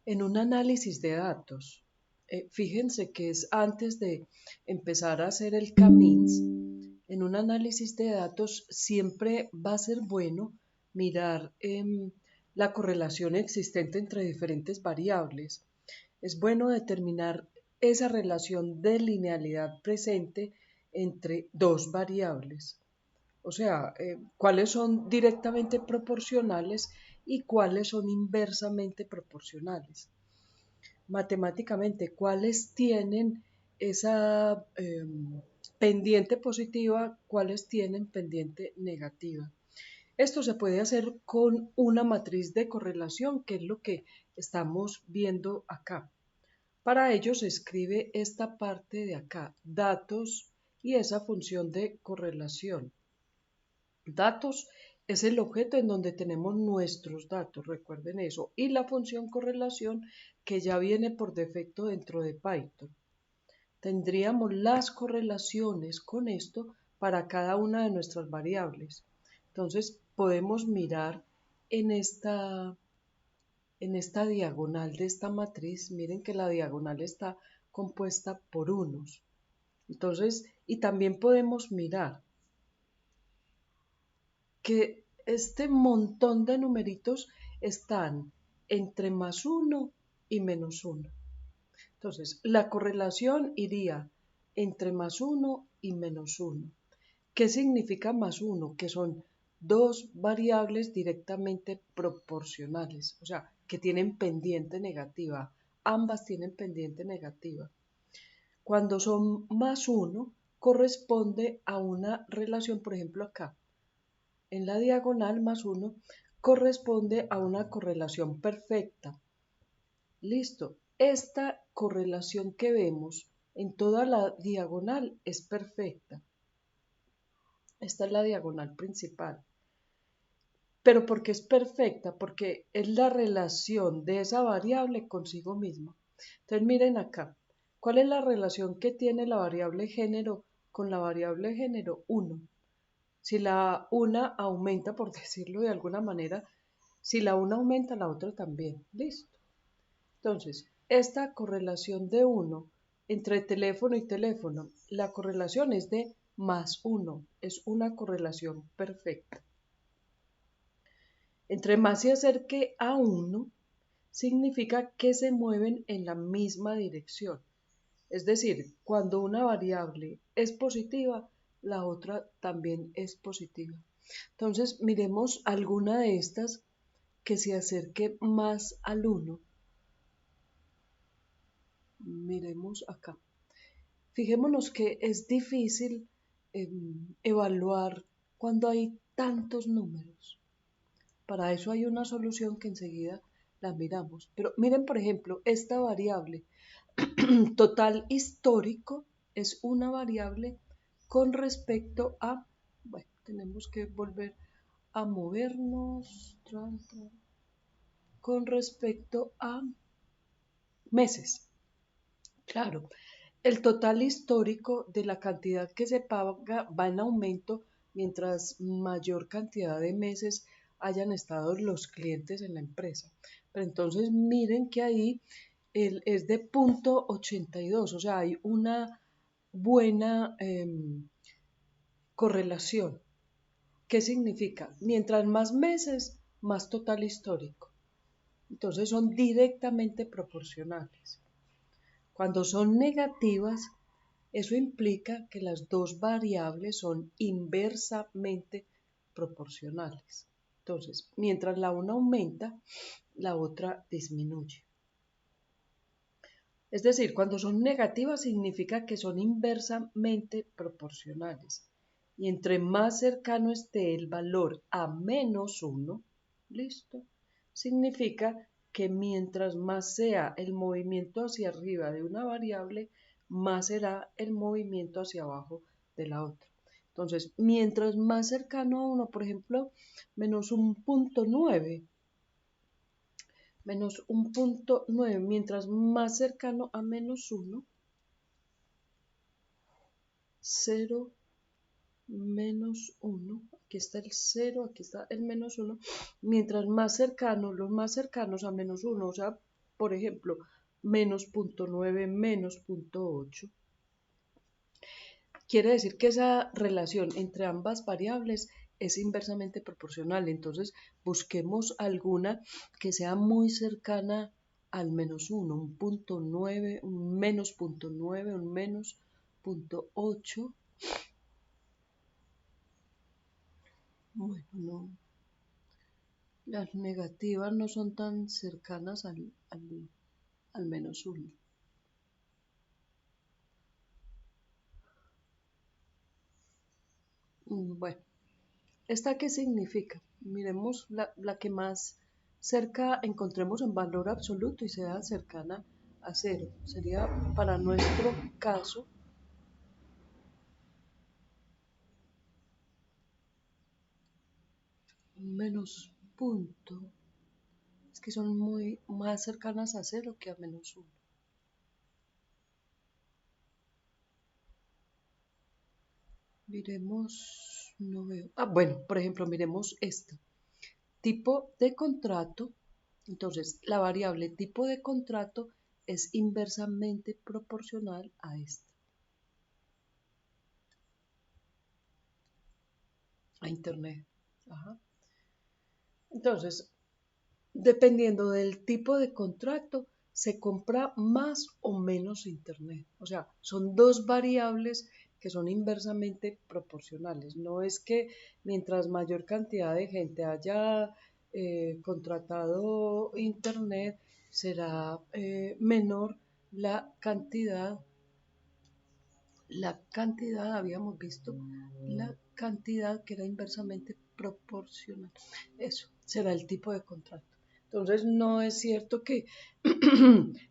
En un análisis de datos, fíjense que es antes de empezar a hacer el CAMINS, en un análisis de datos siempre va a ser bueno mirar la correlación existente entre diferentes variables. Es bueno determinar esa relación de linealidad presente entre dos variables. O sea, cuáles son directamente proporcionales y cuáles son inversamente proporcionales. Matemáticamente, cuáles tienen esa pendiente positiva, cuáles tienen pendiente negativa. Esto se puede hacer con una matriz de correlación, que es lo que estamos viendo acá. Para ello se escribe esta parte de acá, datos y esa función de correlación. Datos es el objeto en donde tenemos nuestros datos, recuerden eso, y la función correlación que ya viene por defecto dentro de Python. Tendríamos las correlaciones con esto para cada una de nuestras variables. Entonces podemos mirar en esta, diagonal de esta matriz, miren que la diagonal está compuesta por unos. Entonces, y también podemos mirar que este montón de numeritos están entre +1 y -1. Entonces, la correlación iría entre +1 y -1. ¿Qué significa +1? Que son dos variables directamente proporcionales, o sea, que tienen pendiente negativa. Ambas tienen pendiente negativa. Cuando son +1, corresponde a una relación, por ejemplo acá, en la diagonal +1, corresponde a una correlación perfecta. Listo. Esta correlación que vemos en toda la diagonal es perfecta. Esta es la diagonal principal. ¿Pero por qué es perfecta? Porque es la relación de esa variable consigo misma. Entonces miren acá. ¿Cuál es la relación que tiene la variable género con la variable género? 1. Si la una aumenta, por decirlo de alguna manera, si la una aumenta, la otra también. Listo. Entonces, esta correlación de 1 entre teléfono y teléfono, la correlación es de +1, es una correlación perfecta. Entre más se acerque a 1, significa que se mueven en la misma dirección. Es decir, cuando una variable es positiva, la otra también es positiva. Entonces, miremos alguna de estas que se acerque más al 1. Miremos acá. Fijémonos que es difícil evaluar cuando hay tantos números. Para eso hay una solución que enseguida la miramos. Pero miren, por ejemplo, esta variable total histórico es una variable con respecto a, bueno, tenemos que volver a movernos con respecto a meses. Claro, el total histórico de la cantidad que se paga va en aumento mientras mayor cantidad de meses hayan estado los clientes en la empresa. Pero entonces miren que ahí es de .82, o sea, hay una buena correlación. ¿Qué significa? Mientras más meses, más total histórico. Entonces son directamente proporcionales. Cuando son negativas, eso implica que las dos variables son inversamente proporcionales. Entonces, mientras la una aumenta, la otra disminuye. Es decir, cuando son negativas significa que son inversamente proporcionales. Y entre más cercano esté el valor a -1, listo, significa que mientras más sea el movimiento hacia arriba de una variable, más será el movimiento hacia abajo de la otra. Entonces, mientras más cercano a 1, por ejemplo, -1.9, -1.9, mientras más cercano a -1, 0, -1, aquí está el 0, aquí está el -1, mientras más cercano, los más cercanos a -1, o sea, por ejemplo, menos 0,9 menos 0,8. Quiere decir que esa relación entre ambas variables es inversamente proporcional. Entonces, busquemos alguna que sea muy cercana al -1, un 0,9, un menos 0,9, un menos 0,8. Bueno, no, las negativas no son tan cercanas al -1. Bueno, ¿esta qué significa? Miremos la que más cerca encontremos en valor absoluto y sea cercana a cero. Sería para nuestro caso menos punto. Es que son muy más cercanas a cero que a -1. Miremos, no veo. Ah, bueno, por ejemplo, miremos esta. Tipo de contrato. Entonces, la variable tipo de contrato es inversamente proporcional a esta, a Internet. Ajá. Entonces, dependiendo del tipo de contrato, se compra más o menos Internet. O sea, son dos variables que son inversamente proporcionales. No es que mientras mayor cantidad de gente haya contratado Internet, será menor la cantidad, habíamos visto, la cantidad que era inversamente proporcional. Eso será el tipo de contrato. Entonces, no es cierto que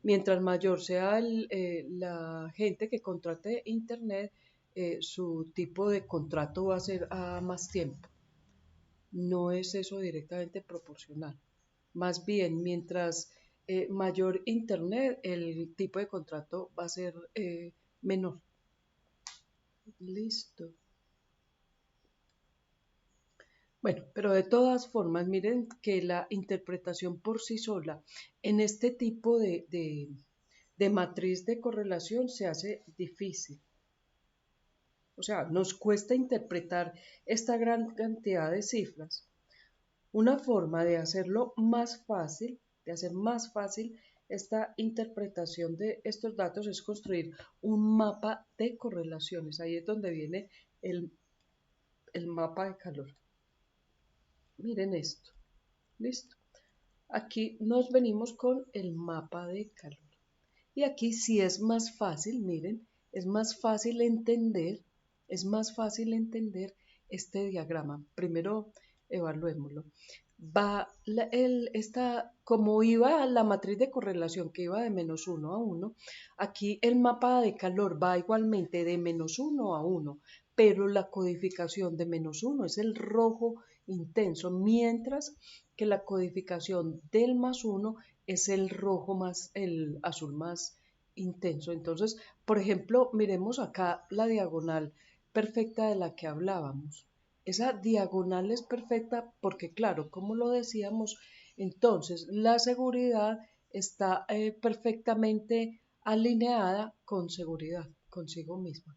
mientras mayor sea la gente que contrate Internet, su tipo de contrato va a ser a más tiempo. No es eso directamente proporcional. Más bien, mientras mayor Internet, el tipo de contrato va a ser menor. Listo. Bueno, pero de todas formas, miren que la interpretación por sí sola en este tipo de matriz de correlación se hace difícil. O sea, nos cuesta interpretar esta gran cantidad de cifras. Una forma de hacerlo más fácil, de hacer más fácil esta interpretación de estos datos es construir un mapa de correlaciones. Ahí es donde viene el mapa de calor. Miren esto. ¿Listo? Aquí nos venimos con el mapa de calor. Y aquí sí es más fácil, miren, es más fácil entender este diagrama. Primero evaluémoslo. Como iba la matriz de correlación que iba de -1 a 1, aquí el mapa de calor va igualmente de -1 a 1, pero la codificación de -1 es el rojo intenso, mientras que la codificación del +1 es el rojo más, el azul más intenso. Entonces, por ejemplo, miremos acá la diagonal perfecta de la que hablábamos. Esa diagonal es perfecta porque, claro, como lo decíamos, entonces la seguridad está perfectamente alineada con seguridad, consigo misma.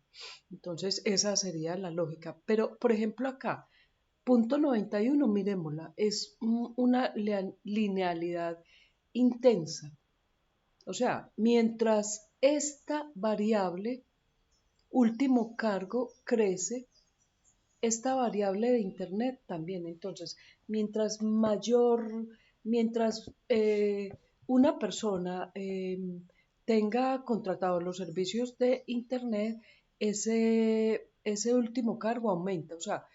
Entonces, esa sería la lógica. Pero, por ejemplo, acá, punto 91, miremosla, es una linealidad intensa. O sea, mientras esta variable, último cargo, crece, esta variable de Internet también. Entonces, mientras una persona tenga contratados los servicios de Internet, ese último cargo aumenta. O sea,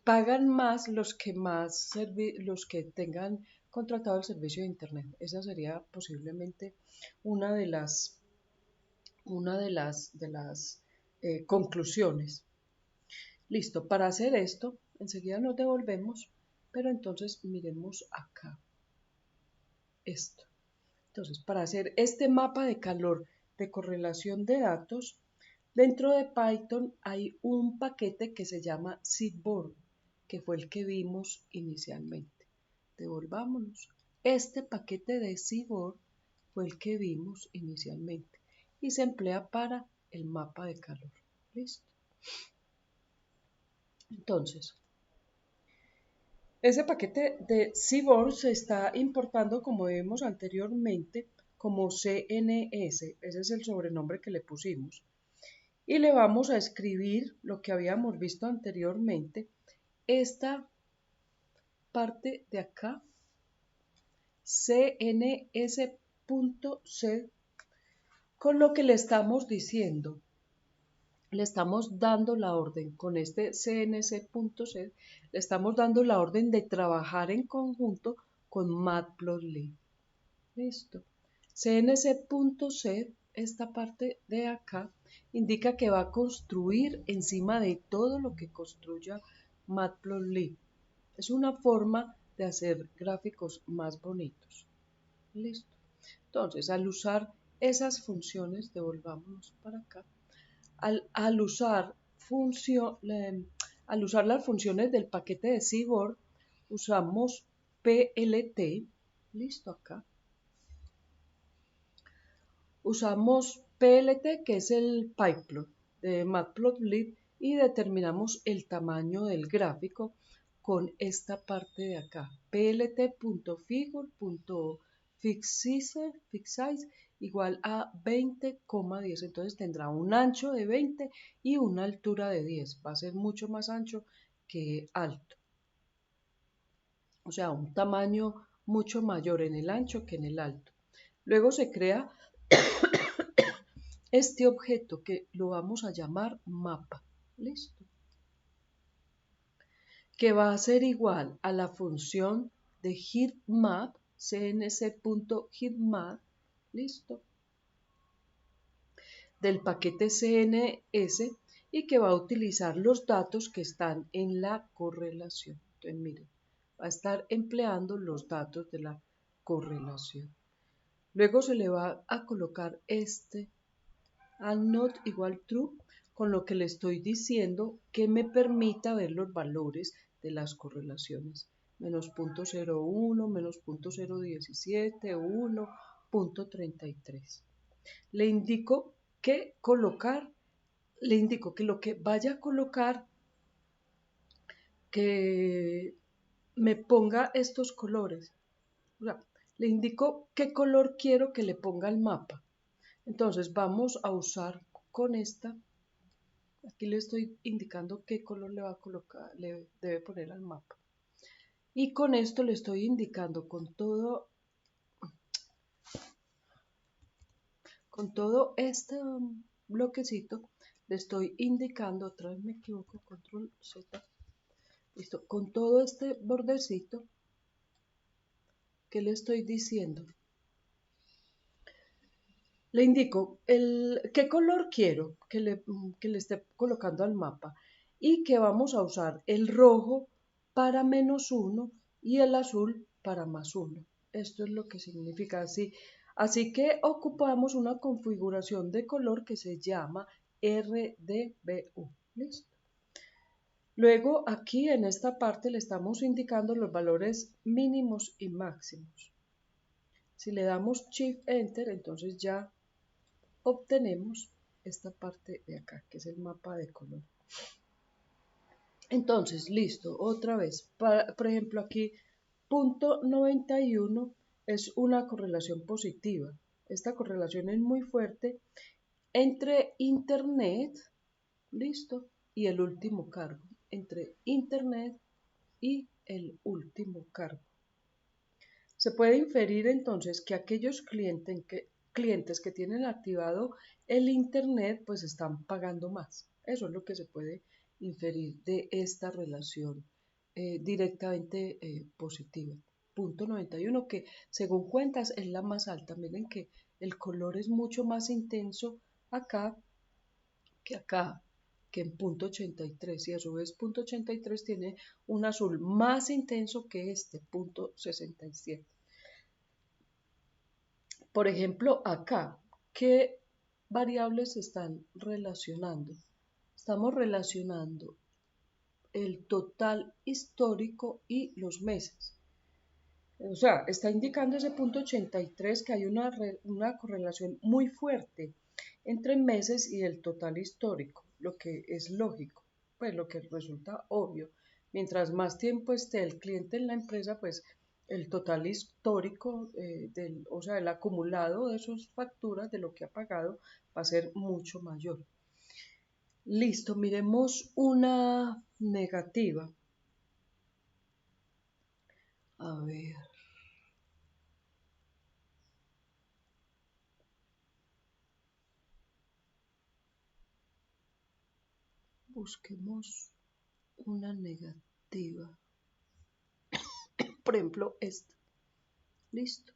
pagan los que tengan contratado el servicio de Internet. Esa sería posiblemente una de las conclusiones. Listo, para hacer esto, enseguida nos devolvemos, pero entonces miremos acá esto. Entonces, para hacer este mapa de calor de correlación de datos, dentro de Python hay un paquete que se llama Seedborn, que fue el que vimos inicialmente. Devolvámonos. Este paquete de Seaborn fue el que vimos inicialmente y se emplea para el mapa de calor. ¿Listo? Entonces, ese paquete de Seaborn se está importando, como vimos anteriormente, como CNS. Ese es el sobrenombre que le pusimos. Y le vamos a escribir lo que habíamos visto anteriormente, esta parte de acá, cns.c, con lo que le estamos diciendo. Le estamos dando la orden con este cns.c, le estamos dando la orden de trabajar en conjunto con Matplotlib. Listo. cns.c, esta parte de acá, indica que va a construir encima de todo lo que construya Matplotlib. Es una forma de hacer gráficos más bonitos. Listo. Entonces, al usar esas funciones, devolvámonos para acá. Al usar las funciones del paquete de Seaborn, usamos PLT. Listo acá. Usamos PLT, que es el pipeplot de Matplotlib, y determinamos el tamaño del gráfico con esta parte de acá, plt.figure.fixsize igual a 20,10. Entonces tendrá un ancho de 20 y una altura de 10. Va a ser mucho más ancho que alto. O sea, un tamaño mucho mayor en el ancho que en el alto. Luego se crea este objeto que lo vamos a llamar mapa. ¿Listo? Que va a ser igual a la función de heatmap, cns.heatmap, listo, del paquete CNS, y que va a utilizar los datos que están en la correlación. Entonces, miren, va a estar empleando los datos de la correlación. Luego se le va a colocar este not igual true, con lo que le estoy diciendo que me permita ver los valores de las correlaciones. Menos 0.01, menos 0.017, 1, 0.33. Le indico que le indico que lo que vaya a colocar, que me ponga estos colores. O sea, le indico qué color quiero que le ponga al mapa. Entonces vamos a usar con esta. Aquí le estoy indicando qué color le va a colocar, le debe poner al mapa. Y con esto le estoy indicando con todo este bloquecito, le estoy indicando, otra vez me equivoco, control Z, listo, con todo este bordecito, ¿qué le estoy diciendo? Le indico qué color quiero que le esté colocando al mapa y que vamos a usar el rojo para -1 y el azul para +1. Esto es lo que significa así. Así que ocupamos una configuración de color que se llama RDBU. ¿Listo? Luego aquí en esta parte le estamos indicando los valores mínimos y máximos. Si le damos Shift Enter, entonces ya obtenemos esta parte de acá, que es el mapa de color. Entonces, listo, otra vez, por ejemplo aquí, punto 91 es una correlación positiva. Esta correlación es muy fuerte entre Internet, listo, y el último cargo, entre Internet y el último cargo. Se puede inferir entonces que aquellos clientes que tienen activado el Internet pues están pagando más. Eso es lo que se puede inferir de esta relación directamente positiva. Punto 91, que según cuentas es la más alta. Miren que el color es mucho más intenso acá que en punto 83, y a su vez punto 83 tiene un azul más intenso que este punto 67. Por ejemplo, acá, ¿qué variables se están relacionando? Estamos relacionando el total histórico y los meses. O sea, está indicando ese punto 83 que hay una correlación muy fuerte entre meses y el total histórico, lo que es lógico, pues lo que resulta obvio. Mientras más tiempo esté el cliente en la empresa, pues el total histórico, o sea, el acumulado de sus facturas, de lo que ha pagado, va a ser mucho mayor. Listo, miremos una negativa. A ver. Busquemos una negativa. Por ejemplo, esta. Listo.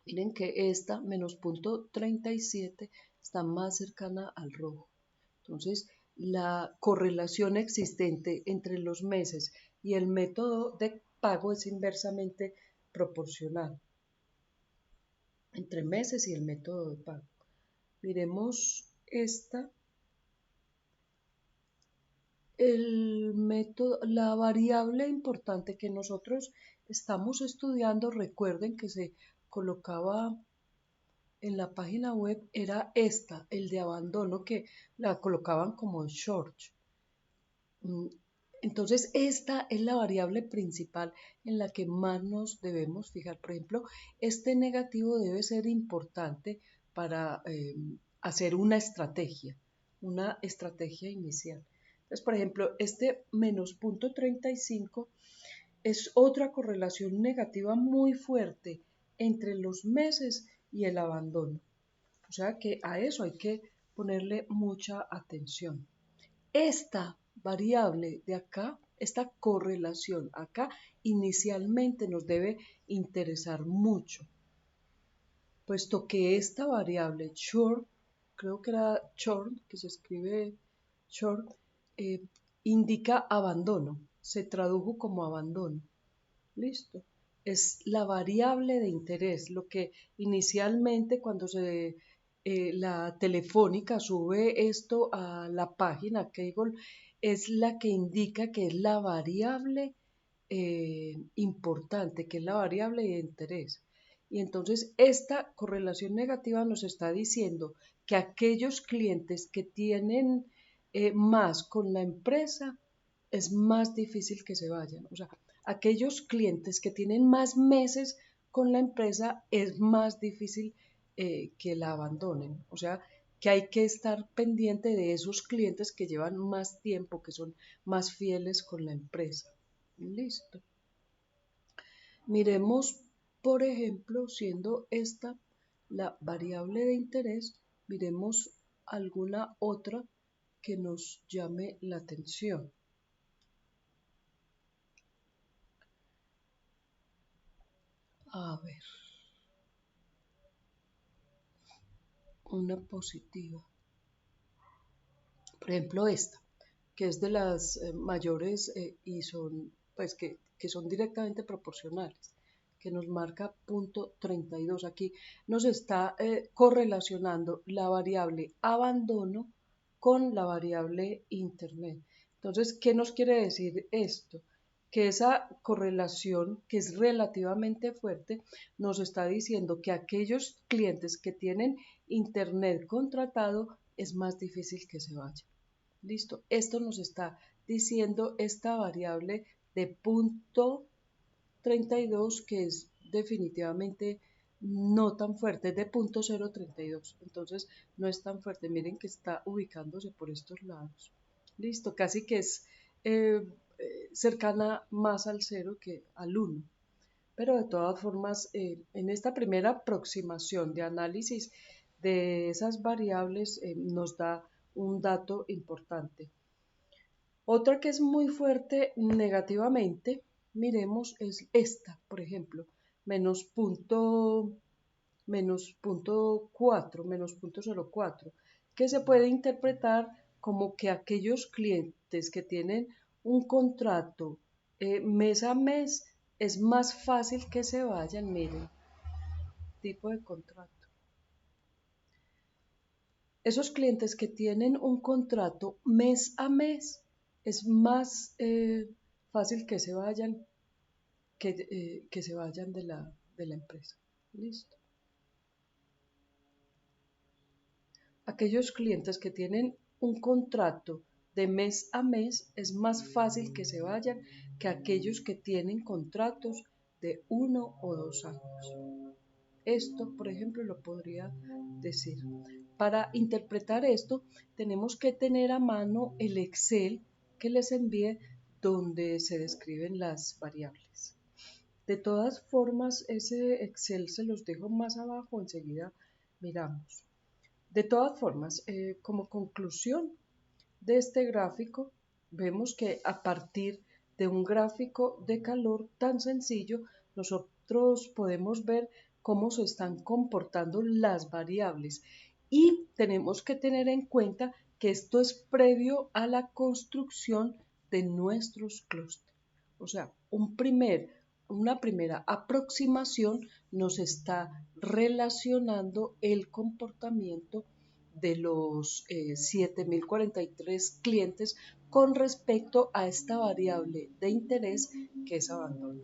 Miren que esta, menos punto 37, está más cercana al rojo. Entonces, la correlación existente entre los meses y el método de pago es inversamente proporcional entre meses y el método de pago. Miremos esta. El método, la variable importante que nosotros estamos estudiando, recuerden que se colocaba en la página web, era esta, el de abandono, que la colocaban como short. Entonces, esta es la variable principal en la que más nos debemos fijar. Por ejemplo, este negativo debe ser importante para hacer una estrategia inicial. Entonces, por ejemplo, este menos punto 35 es otra correlación negativa muy fuerte entre los meses y el abandono. O sea que a eso hay que ponerle mucha atención. Esta variable de acá, esta correlación acá, inicialmente nos debe interesar mucho, puesto que esta variable short, creo que era short, que se escribe short, eh, indica abandono, se tradujo como abandono. Listo. Es la variable de interés, lo que inicialmente cuando la telefónica sube esto a la página Kaggle es la que indica que es la variable importante, que es la variable de interés. Y entonces esta correlación negativa nos está diciendo que aquellos clientes que tienen más con la empresa es más difícil que se vayan. O sea, aquellos clientes que tienen más meses con la empresa es más difícil que la abandonen. O sea, que hay que estar pendiente de esos clientes que llevan más tiempo, que son más fieles con la empresa. Listo. Miremos, por ejemplo, siendo esta la variable de interés, miremos alguna otra que nos llame la atención. A ver, una positiva. Por ejemplo, esta, que es de las mayores y son, pues, que son directamente proporcionales, que nos marca punto 32. Aquí nos está correlacionando la variable abandono con la variable internet. Entonces, ¿qué nos quiere decir esto? Que esa correlación, que es relativamente fuerte, nos está diciendo que aquellos clientes que tienen internet contratado es más difícil que se vayan. Listo, esto nos está diciendo esta variable de punto 32 que es definitivamente no tan fuerte, es de punto 0,32, entonces no es tan fuerte, miren que está ubicándose por estos lados. Listo, casi que es cercana más al 0 que al 1. Pero de todas formas, en esta primera aproximación de análisis de esas variables nos da un dato importante. Otra que es muy fuerte negativamente, miremos, es esta, por ejemplo, menos punto 0,4, que se puede interpretar como que aquellos clientes que tienen un contrato mes a mes es más fácil que se vayan, miren, tipo de contrato. Esos clientes que tienen un contrato mes a mes es más fácil que se vayan que se vayan de la empresa. Listo. Aquellos clientes que tienen un contrato de mes a mes es más fácil que se vayan que aquellos que tienen contratos de 1 o 2 años. Esto, por ejemplo, lo podría decir. Para interpretar esto, tenemos que tener a mano el Excel que les envié donde se describen las variables. De todas formas, ese Excel se los dejo más abajo, enseguida miramos. De todas formas, como conclusión de este gráfico, vemos que a partir de un gráfico de calor tan sencillo, nosotros podemos ver cómo se están comportando las variables y tenemos que tener en cuenta que esto es previo a la construcción de nuestros clústeres. O sea, una primera aproximación nos está relacionando el comportamiento de los 7.043 clientes con respecto a esta variable de interés que es abandono.